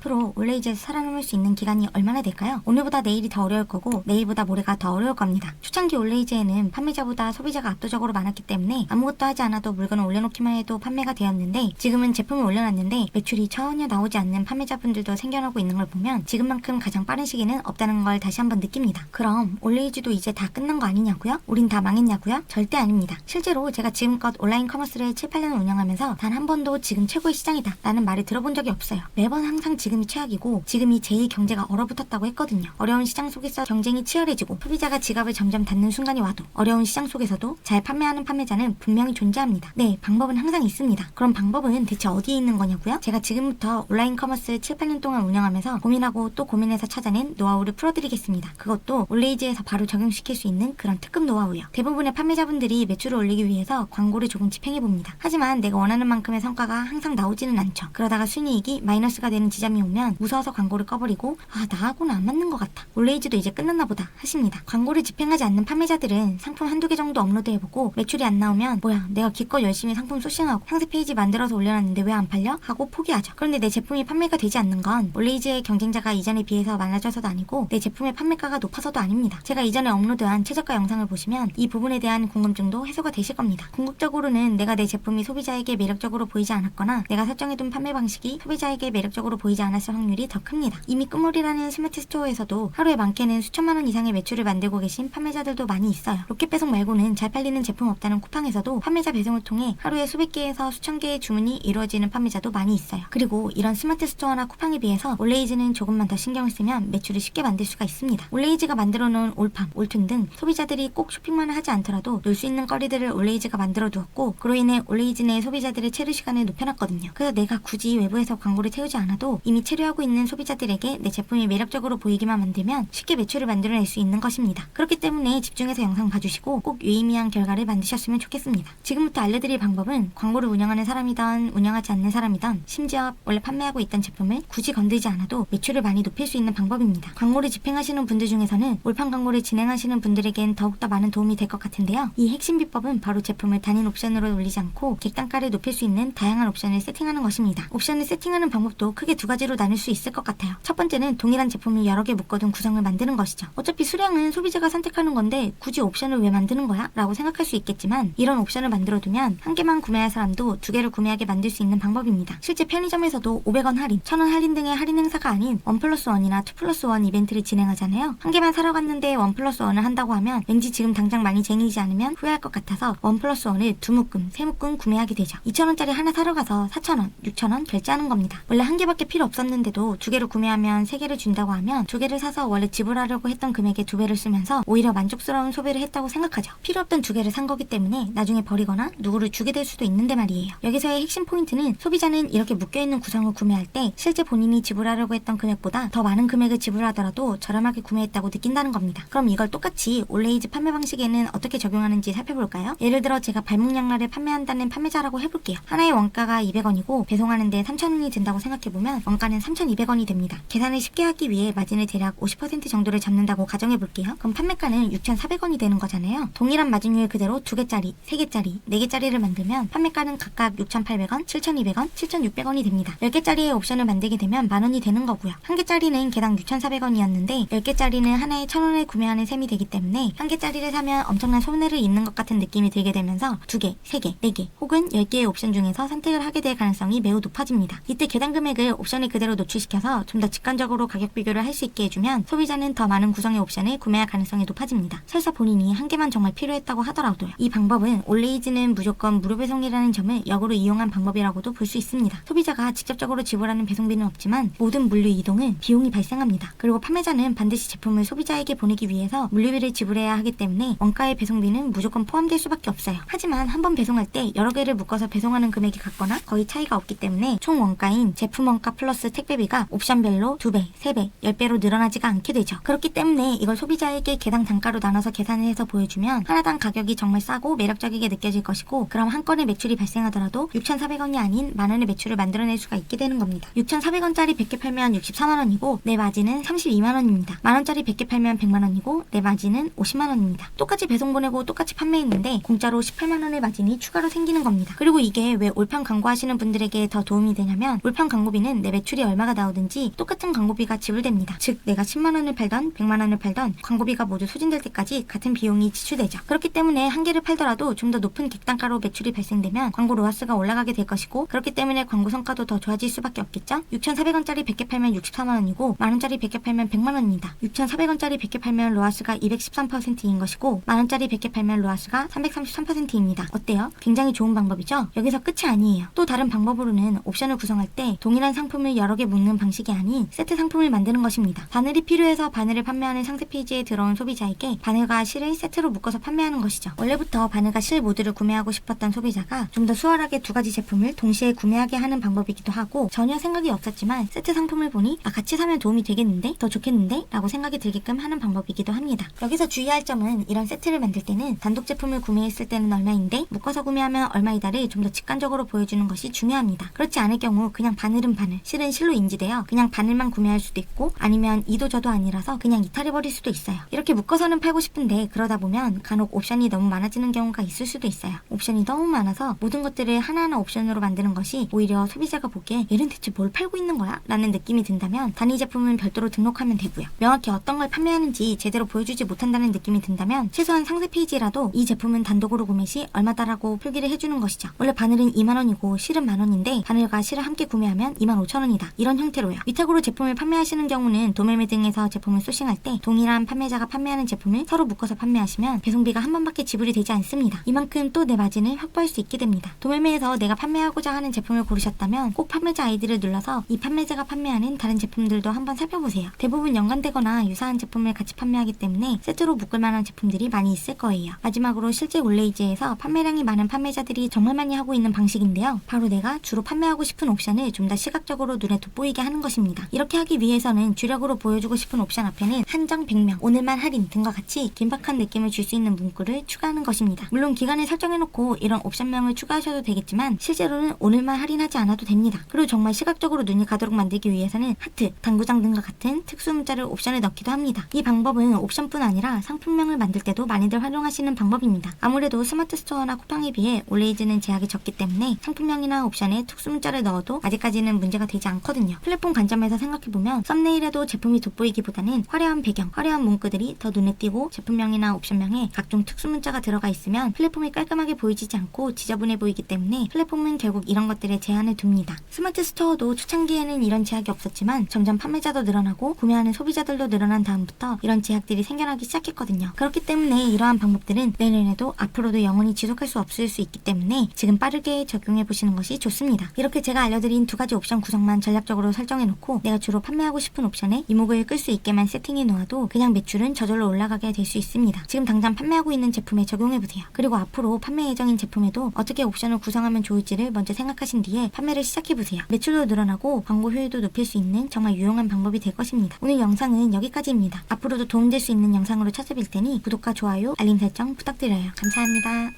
앞으로 올레이즈에서 살아남을 수 있는 기간이 얼마나 될까요? 오늘보다 내일이 더 어려울 거고 내일보다 모레가 더 어려울 겁니다. 초창기 올레이즈에는 판매자보다 소비자가 압도적으로 많았기 때문에 아무것도 하지 않아도 물건을 올려놓기만 해도 판매가 되었는데, 지금은 제품을 올려놨는데 매출이 전혀 나오지 않는 판매자분들도 생겨나고 있는 걸 보면 지금만큼 가장 빠른 시기는 없다는 걸 다시 한번 느낍니다. 그럼 올레이즈도 이제 다 끝난 거 아니냐고요? 우린 다 망했냐고요? 절대 아닙니다. 실제로 제가 지금껏 온라인 커머스를 7, 8년을 운영하면서 단 한 번도 지금 최고의 시장이다 라는 말을 들어본 적이 없어요. 매번 항상 지금이 최악이고 지금이 제일 경제가 얼어붙었다고 했거든요. 어려운 시장 속에서 경쟁이 치열해지고 소비자가 지갑을 점점 닫는 순간이 와도 어려운 시장 속에서도 잘 판매하는 판매자는 분명히 존재합니다. 네, 방법은 항상 있습니다. 그럼 방법은 대체 어디에 있는 거냐고요? 제가 지금부터 온라인 커머스 7, 8년 동안 운영하면서 고민하고 또 고민해서 찾아낸 노하우를 풀어드리겠습니다. 그것도 올레이즈에서 바로 적용시킬 수 있는 그런 특급 노하우요. 대부분의 판매자분들이 매출을 올리기 위해서 광고를 조금 집행해봅니다. 하지만 내가 원하는 만큼의 성과가 항상 나오지는 않죠. 그러다가 순이익이 마이너스가 되는 지점이 오면 무서워서 광고를 꺼버리고 나하고는 안 맞는 것 같아, 올레이즈도 이제 끝났나 보다 하십니다. 광고를 집행하지 않는 판매자들은 상품 한두 개 정도 업로드해보고 매출이 안 나오면 뭐야, 내가 기껏 열심히 상품 소싱하고 상세 페이지 만들어서 올려놨는데 왜 안 팔려? 하고 포기하죠. 그런데 내 제품이 판매가 되지 않는 건 올레이즈의 경쟁자가 이전에 비해서 많아져서도 아니고 내 제품의 판매가가 높아서도 아닙니다. 제가 이전에 업로드한 최저가 영상을 보시면 이 부분에 대한 궁금증도 해소가 되실 겁니다. 궁극적으로는 내가 내 제품이 소비자에게 매력적으로 보이지 않았거나 내가 설정해둔 판매 방식이 소비자에게 매력적으로 보이지 않았을 확률이 더 큽니다. 이미 꾸물이라는 스마트 스토어에서도 하루에 많게는 수천만 원 이상의 매출을 만들고 계신 판매자들도 많이 있어요. 로켓 배송 말고는 잘 팔리는 제품 없다는 쿠팡에서도 판매자 배송을 통해 하루에 수백 개에서 수천 개의 주문이 이루어지는 판매자도 많이 있어요. 그리고 이런 스마트 스토어나 쿠팡에 비해서 올레이즈는 조금만 더 신경을 쓰면 매출을 쉽게 만들 수가 있습니다. 올레이즈가 만들어놓은 올팜, 올툰 등 소비자들이 꼭 쇼핑만을 하지 않더라도 놀 수 있는 거리들을 올레이즈가 만들어 두었고, 그로 인해 올레이즈 내 소비자들의 체류 시간을 높여놨거든요. 그래서 내가 굳이 외부에서 광고를 태우지 않아도 이미 체류하고 있는 소비자들에게 내 제품이 매력적으로 보이기만 만들면 쉽게 매출을 만들어낼 수 있는 것입니다. 그렇기 때문에 집중해서 영상 봐주시고 꼭 유의미한 결과를 만드셨으면 좋겠습니다. 지금부터 알려드릴 방법은 광고를 운영하는 사람이든 운영하지 않는 사람이든 심지어 원래 판매하고 있던 제품을 굳이 건들지 않아도 매출을 많이 높일 수 있는 방법입니다. 광고를 집행하시는 분들 중에서는 올판 광고를 진행하시는 분들에겐 더욱더 많은 도움이 될 것 같은데요. 이 핵심 비법은 바로 제품을 단일 옵션으로 올리지 않고 객단가를 높일 수 있는 다양한 옵션을 세팅하는 것입니다. 옵션을 세팅하는 방법도 크게 두 가지로 나눌 수 있을 것 같아요. 첫 번째는 동일한 제품을 여러 개 묶어둔 구성을 만드는 것이죠. 어차피 수량은 소비자가 선택하는 건데 굳이 옵션을 왜 만드는 거야? 라고 생각할 수 있겠지만, 이런 옵션을 만들어두면 한 개만 구매할 사람도 두 개를 구매하게 만들 수 있는 방법입니다. 실제 편의점에서도 500원 할인, 1000원 할인 등의 할인 행사가 아닌 1+1이나 2+1 이벤트를 진행하잖아요. 한 개만 사러 갔는데 1+1을 한다고 하면 왠지 지금 당장 많이 쟁이지 않으면 후회할 것 같아서 1+1을 두 묶음, 세 묶음 구매하게 되죠. 2,000원짜리 하나 사러 가서 4,000원, 6,000원 결제하는 겁니다. 원래 한 개밖에 필요 없었는데도 두 개를 구매하면 세 개를 준다고 하면 두 개를 사서 원래 지불하려고 했던 금액의 두 배를 쓰면서 오히려 만족스러운 소비를 했다고 생각하죠. 필요 없던 두 개를 산 거기 때문에 나중에 버리거나 누구를 주게 될 수도 있는데 말이에요. 여기서의 핵심 포인트는 소비자는 이렇게 묶여있는 구성을 구매할 때 실제 본인이 지불하려고 했던 금액보다 더 많은 금액을 지불하더라도 저렴하게 구매했다고 느낀다는 겁니다. 그럼 이걸 똑같이 올레이즈 판매 방식에는 어떻게 적용하는지 살펴볼까요? 예를 들어 제가 발목양말을 판매한다는 판매자라고 해볼게요. 하나의 원가가 200원이고 배송하는데 3,000원이 든다고 생각해보면 원가는 3,200원이 됩니다. 계산을 쉽게 하기 위해 마진을 대략 50% 정도를 잡는다고 가정해볼게요. 그럼 판매가는 6,400원이 되는 거잖아요. 동일한 마진율 그대로 2개짜리, 3개짜리, 4개짜리를 만들면 판매가는 각각 6,800원, 7,200원, 7,600원이 됩니다. 10개짜리의 옵션을 만들게 되면 만원이 되는 거고요. 한 개짜리는 개당 6,400원이었는데 10개짜리는 하나에 1,000원에 구매하는 셈이 되기 때문에 한 개짜리를 사면 엄청난 손해를 잇는 것 같은 느낌이 들게 되면서 2개, 3개, 4개 혹은 10개의 옵션 중에서 선택을 하게 될 가능성이 매우 높아집니다. 이때 계단 금액을 옵션에 그대로 노출시켜서 좀 더 직관적으로 가격 비교를 할 수 있게 해주면 소비자는 더 많은 구성의 옵션을 구매할 가능성이 높아집니다. 설사 본인이 한 개만 정말 필요했다고 하더라도요. 이 방법은 올레이즈는 무조건 무료 배송이라는 점을 역으로 이용한 방법이라고도 볼 수 있습니다. 소비자가 직접적으로 지불하는 배송비는 없지만 모든 물류 이동은 비용이 발생합니다. 그리고 판매자는 반드시 제품을 소비자에게 보내기 위해서 물류비를 지불해야 하기 때문에 원가의 배송비는 무조건 포함될 수밖에 없어요. 하지만 한번 배송할 때 여러 개를 묶어서 배송하는 금액이 같거나 거의 차이가 없기 때문에 총 원가인 제품 원가 플러스 택배비가 옵션별로 2배, 3배, 10배로 늘어나지가 않게 되죠. 그렇기 때문에 이걸 소비자에게 개당 단가로 나눠서 계산을 해서 보여주면 하나당 가격이 정말 싸고 매력적이게 느껴질 것이고, 그럼 한 건의 매출이 발생하더라도 6,400원이 아닌 만원의 매출을 만들어낼 수가 있게 되는 겁니다. 6,400원짜리 100개 팔면 64만원이고 내 마진은 32만원입니다. 만원짜리 100개 팔면 100만원이고 내 마진은 50만원입니다. 똑같이 배송 보내고 똑같이 판매했는데 공짜로 18만원의 마진이 추가로 생기는 겁니다. 그리고 이게 왜 올판 광고하시는 분들에게 더 도움이 되냐면 올판 광고비는 내 매출 매출이 얼마가 나오든지 똑같은 광고비가 지불됩니다. 즉 내가 10만원을 팔던 100만원을 팔던 광고비가 모두 소진될 때까지 같은 비용이 지출되죠. 그렇기 때문에 한 개를 팔더라도 좀 더 높은 객단가로 매출이 발생되면 광고 로아스가 올라가게 될 것이고, 그렇기 때문에 광고 성과도 더 좋아질 수밖에 없겠죠. 6,400원짜리 100개 팔면 64만원이고 만원짜리 100개 팔면 100만원입니다. 6,400원짜리 100개 팔면 로아스가 213%인 것이고 만원짜리 100개 팔면 로아스가 333%입니다. 어때요? 굉장히 좋은 방법이죠? 여기서 끝이 아니에요. 또 다른 방법으로는 옵션을 구성할 때 동일한 상품을 여러 개 묶는 방식이 아닌 세트 상품을 만드는 것입니다. 바늘이 필요해서 바늘을 판매하는 상세 페이지에 들어온 소비자에게 바늘과 실을 세트로 묶어서 판매하는 것이죠. 원래부터 바늘과 실 모두를 구매하고 싶었던 소비자가 좀 더 수월하게 두 가지 제품을 동시에 구매하게 하는 방법이기도 하고, 전혀 생각이 없었지만 세트 상품을 보니 같이 사면 도움이 되겠는데? 더 좋겠는데? 라고 생각이 들게끔 하는 방법이기도 합니다. 여기서 주의할 점은 이런 세트를 만들 때는 단독 제품을 구매했을 때는 얼마인데 묶어서 구매하면 얼마이다를 좀 더 직관적으로 보여주는 것이 중요합니다. 그렇지 않을 경우 그냥 바늘은 바늘, 실은 실로 인지되어 그냥 바늘만 구매할 수도 있고, 아니면 이도 저도 아니라서 그냥 이탈해버릴 수도 있어요. 이렇게 묶어서는 팔고 싶은데 그러다 보면 간혹 옵션이 너무 많아지는 경우가 있을 수도 있어요. 옵션이 너무 많아서 모든 것들을 하나하나 옵션으로 만드는 것이 오히려 소비자가 보기에 얘는 대체 뭘 팔고 있는 거야? 라는 느낌이 든다면 단위 제품은 별도로 등록하면 되고요. 명확히 어떤 걸 판매하는지 제대로 보여주지 못한다는 느낌이 든다면 최소한 상세 페이지라도 이 제품은 단독으로 구매 시 얼마다라고 표기를 해주는 것이죠. 원래 바늘은 2만원이고 실은 만원인데 바늘과 실을 함께 구매하면 25,000원이다. 이런 형태로요. 위탁으로 제품을 판매하시는 경우는 도매매 등에서 제품을 소싱할 때 동일한 판매자가 판매하는 제품을 서로 묶어서 판매하시면 배송비가 한 번밖에 지불이 되지 않습니다. 이만큼 또 내 마진을 확보할 수 있게 됩니다. 도매매에서 내가 판매하고자 하는 제품을 고르셨다면 꼭 판매자 아이디를 눌러서 이 판매자가 판매하는 다른 제품들도 한번 살펴보세요. 대부분 연관되거나 유사한 제품을 같이 판매하기 때문에 세트로 묶을 만한 제품들이 많이 있을 거예요. 마지막으로 실제 올레이즈에서 판매량이 많은 판매자들이 정말 많이 하고 있는 방식인데요. 바로 내가 주로 판매하고 싶은 옵션을 좀 더 시각적으로 눈에 돋보이게 하는 것입니다. 이렇게 하기 위해서는 주력으로 보여주고 싶은 옵션 앞에는 한정 100명, 오늘만 할인 등과 같이 긴박한 느낌을 줄 수 있는 문구를 추가하는 것입니다. 물론 기간을 설정해놓고 이런 옵션명을 추가하셔도 되겠지만 실제로는 오늘만 할인하지 않아도 됩니다. 그리고 정말 시각적으로 눈이 가도록 만들기 위해서는 하트, 당구장 등과 같은 특수 문자를 옵션에 넣기도 합니다. 이 방법은 옵션뿐 아니라 상품명을 만들 때도 많이들 활용하시는 방법입니다. 아무래도 스마트 스토어나 쿠팡에 비해 올레이즈는 제약이 적기 때문에 상품명이나 옵션에 특수 문자를 넣어도 아직까지는 문제가 되지 않거든요. 플랫폼 관점에서 생각해보면 썸네일에도 제품이 돋보이기보다는 화려한 배경, 화려한 문구들이 더 눈에 띄고 제품명이나 옵션명에 각종 특수 문자가 들어가 있으면 플랫폼이 깔끔하게 보이지 않고 지저분해 보이기 때문에 플랫폼은 결국 이런 것들에 제한을 둡니다. 스마트 스토어도 초창기에는 이런 제약이 없었지만 점점 판매자도 늘어나고 구매하는 소비자들도 늘어난 다음부터 이런 제약들이 생겨나기 시작했거든요. 그렇기 때문에 이러한 방법들은 내년에도 앞으로도 영원히 지속할 수 없을 수 있기 때문에 지금 빠르게 적용해 보시는 것이 좋습니다. 이렇게 제가 알려드린 두 가지 옵션 구성만 전략적으로 설정해 놓고 내가 주로 판매하고 싶은 옵션에 이목을 끌 수 있게만 세팅해 놓아도 그냥 매출은 저절로 올라가게 될 수 있습니다. 지금 당장 판매하고 있는 제품에 적용해 보세요. 그리고 앞으로 판매 예정인 제품에도 어떻게 옵션을 구성하면 좋을지를 먼저 생각하신 뒤에 판매를 시작해 보세요. 매출도 늘어나고 광고 효율도 높일 수 있는 정말 유용한 방법이 될 것입니다. 오늘 영상은 여기까지입니다. 앞으로도 도움될 수 있는 영상으로 찾아뵐 테니 구독과 좋아요, 알림 설정 부탁드려요. 감사합니다.